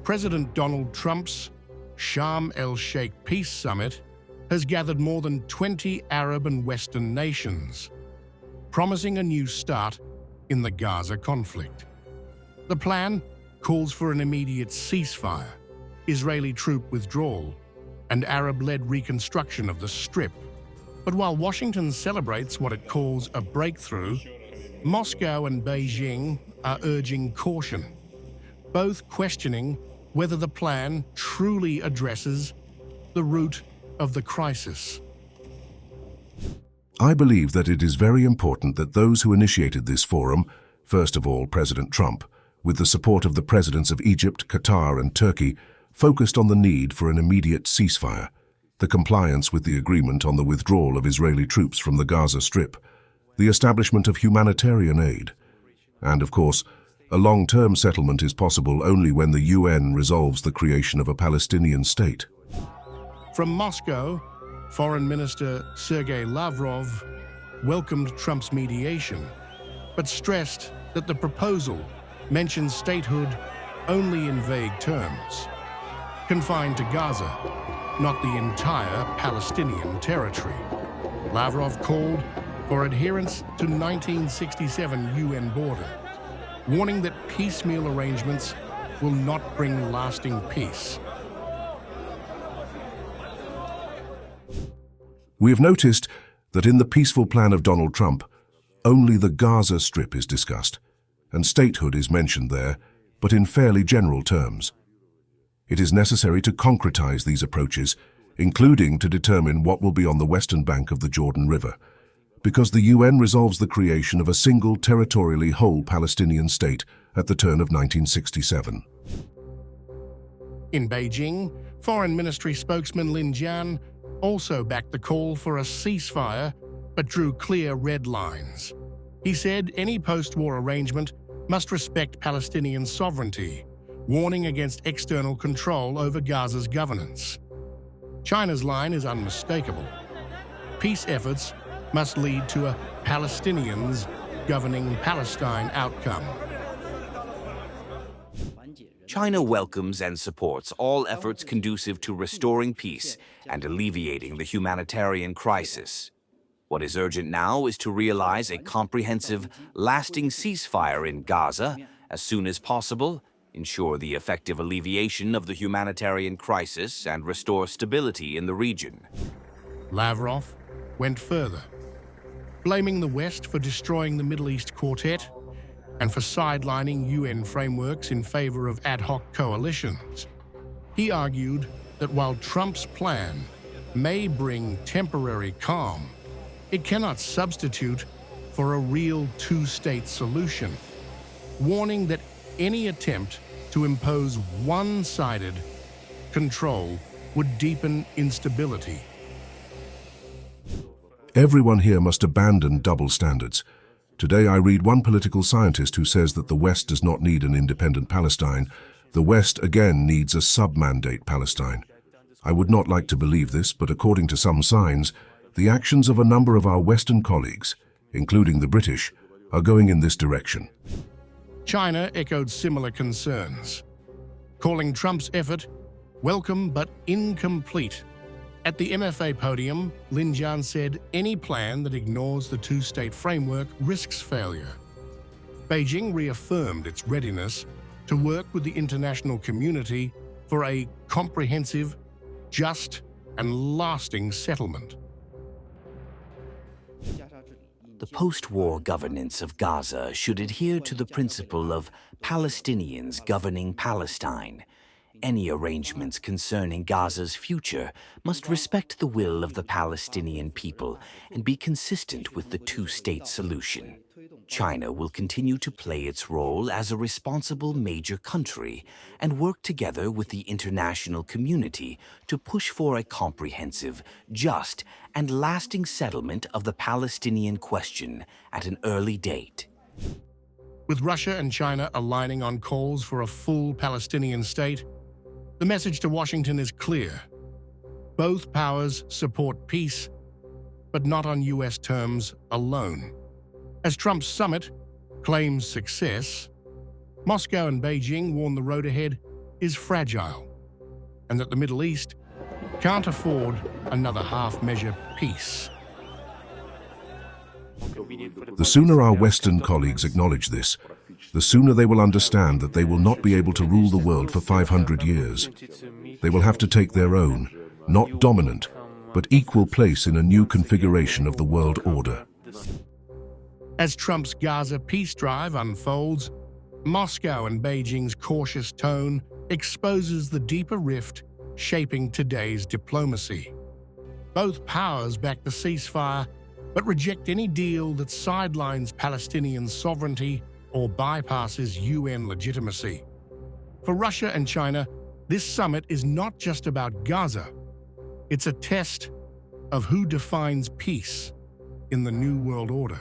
President Donald Trump's Sharm el-Sheikh peace summit has gathered more than 20 Arab and Western nations, promising a new start in the Gaza conflict. The plan calls for an immediate ceasefire, Israeli troop withdrawal, and Arab-led reconstruction of the Strip. But while Washington celebrates what it calls a breakthrough, Moscow and Beijing are urging caution, both questioning whether the plan truly addresses the root of the crisis. I believe that it is very important that those who initiated this forum, first of all President Trump, with the support of the presidents of Egypt, Qatar and Turkey, focused on the need for an immediate ceasefire, the compliance with the agreement on the withdrawal of Israeli troops from the Gaza Strip, the establishment of humanitarian aid, and, of course, a long-term settlement is possible only when the UN resolves the creation of a Palestinian state. From Moscow, Foreign Minister Sergey Lavrov welcomed Trump's mediation, but stressed that the proposal mentions statehood only in vague terms, confined to Gaza, not the entire Palestinian territory. Lavrov called for adherence to 1967 UN border, warning that piecemeal arrangements will not bring lasting peace. We have noticed that in the peaceful plan of Donald Trump, only the Gaza Strip is discussed, and statehood is mentioned there, but in fairly general terms. It is necessary to concretize these approaches, including to determine what will be on the western bank of the Jordan River, because the UN resolves the creation of a single territorially whole Palestinian state at the turn of 1967. In Beijing, Foreign Ministry spokesman Lin Jian also backed the call for a ceasefire, but drew clear red lines. He said any post-war arrangement must respect Palestinian sovereignty, warning against external control over Gaza's governance. China's line is unmistakable. Peace efforts must lead to a Palestinians governing Palestine outcome. China welcomes and supports all efforts conducive to restoring peace and alleviating the humanitarian crisis. What is urgent now is to realize a comprehensive, lasting ceasefire in Gaza as soon as possible, ensure the effective alleviation of the humanitarian crisis, and restore stability in the region. Lavrov went further, blaming the West for destroying the Middle East Quartet and for sidelining UN frameworks in favor of ad hoc coalitions. He argued that while Trump's plan may bring temporary calm, it cannot substitute for a real two-state solution, warning that any attempt to impose one-sided control would deepen instability. Everyone here must abandon double standards. Today I read one political scientist who says that the West does not need an independent Palestine. The West again needs a sub-mandate Palestine. I would not like to believe this, but according to some signs, the actions of a number of our Western colleagues, including the British, are going in this direction. China echoed similar concerns, calling Trump's effort welcome but incomplete. At the MFA podium, Lin Jian said any plan that ignores the two-state framework risks failure. Beijing reaffirmed its readiness to work with the international community for a comprehensive, just, and lasting settlement. The post-war governance of Gaza should adhere to the principle of Palestinians governing Palestine. Any arrangements concerning Gaza's future must respect the will of the Palestinian people and be consistent with the two-state solution. China will continue to play its role as a responsible major country and work together with the international community to push for a comprehensive, just, and lasting settlement of the Palestinian question at an early date. With Russia and China aligning on calls for a full Palestinian state, the message to Washington is clear. Both powers support peace, but not on US terms alone. As Trump's summit claims success, Moscow and Beijing warn the road ahead is fragile, and that the Middle East can't afford another half-measure peace. The sooner our Western colleagues acknowledge this, the sooner they will understand that they will not be able to rule the world for 500 years. They will have to take their own, not dominant, but equal place in a new configuration of the world order. As Trump's Gaza peace drive unfolds, Moscow and Beijing's cautious tone exposes the deeper rift shaping today's diplomacy. Both powers back the ceasefire, but reject any deal that sidelines Palestinian sovereignty or bypasses UN legitimacy. For Russia and China, this summit is not just about Gaza. It's a test of who defines peace in the new world order.